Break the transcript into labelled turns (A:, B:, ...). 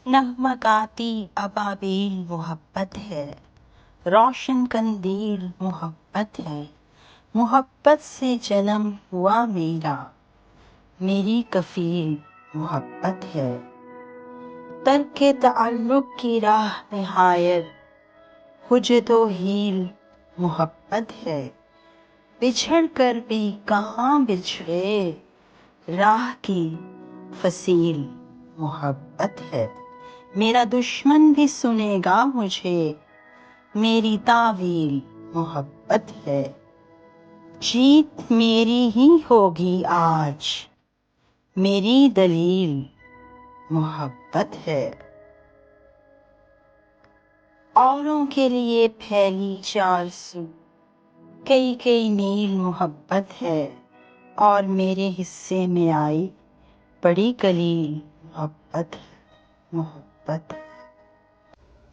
A: نغمگاتی ابابیل محبت ہے، روشن قندیل محبت ہے، محبت سے جنم ہوا میرا، میری کفیل محبت ہے۔ ترک تعلق کی راہ نہایت حجت و حیل محبت ہے، بچھڑ کر بھی کہاں بچھڑے راہ کی فصیل محبت ہے۔ میرا دشمن بھی سنے گا مجھے، میری تعویل محبت ہے، جیت میری ہی ہوگی آج، میری دلیل محبت ہے۔ اوروں کے لیے پھیلی چار سو کئی کئی میل محبت ہے، اور میرے حصے میں آئی بڑی قلیل محبت ہے۔